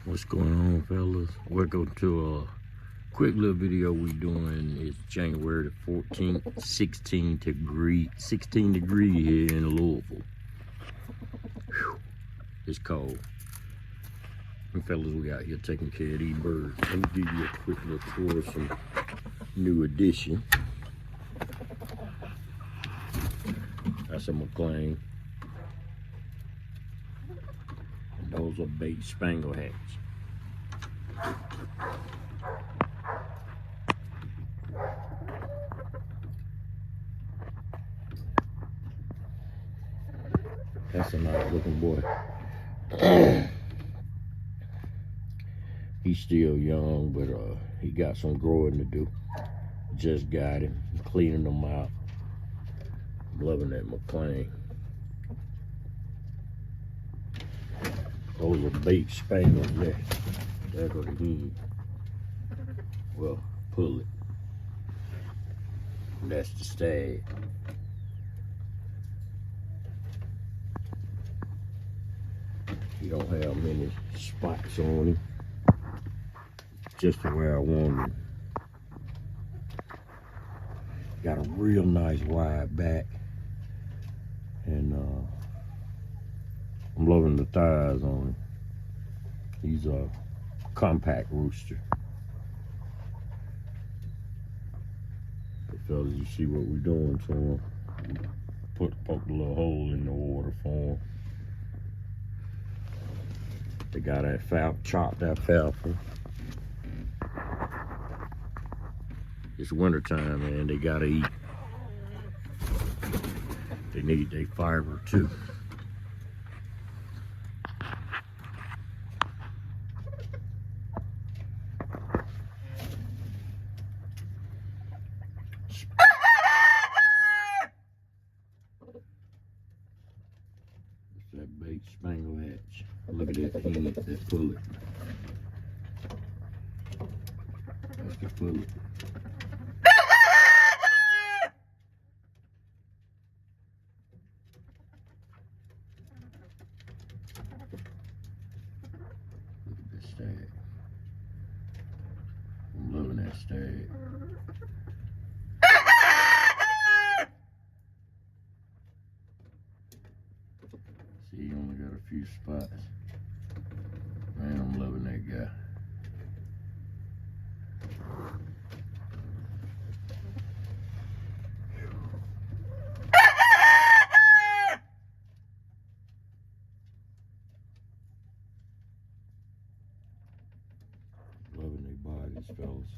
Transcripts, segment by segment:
What's going on, fellas? Welcome to a quick little video we doing. It's January the 14th, 16 degree here in Louisville. Whew. It's cold. And fellas, we out here taking care of these birds. Let me give you a quick little tour of some new addition. That's a McLean. And those are bait Spangled Hatch. That's a nice looking boy. He's still young, but he got some growing to do. Just got him, cleaning them out. I'm loving that McLean. Those are bait Spangles there. There go the hen. Well, pull it. That's the stag. He don't have many spots on him. Just the way I want him. Got a real nice wide back. And I'm loving the thighs on him. He's a compact rooster. But fellas, you see what we're doing to him. Poke a little hole in the water for him. They got that chopped alfalfa. It's wintertime, man. They gotta eat. They need their fiber too. It's that bait Spangled Hatch. Look at that hen, that pullet. That's the pullet. Look at this stag. I'm loving that stag. See, he only got a few spots. Man, I'm loving that guy. Loving their bodies, fellas.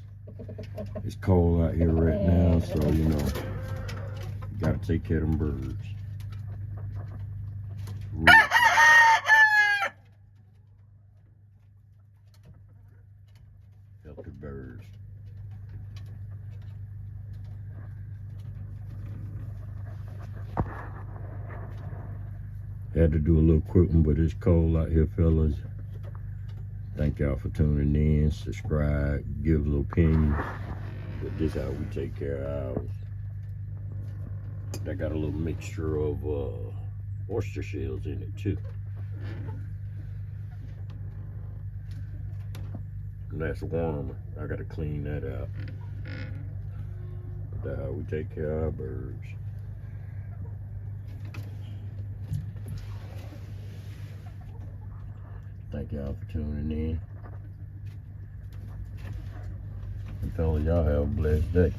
It's cold out here right now, so you know, you gotta take care of them birds. Help the birds. Had to do a little quick one, but it's cold out here, fellas. Thank y'all for tuning in. Subscribe, give a little opinion. But this is how we take care of ours. I got a little mixture of oyster shells in it too. And that's warmer. I gotta clean that out. But that's how we take care of our birds. Thank y'all for tuning in. And fellas, y'all have a blessed day.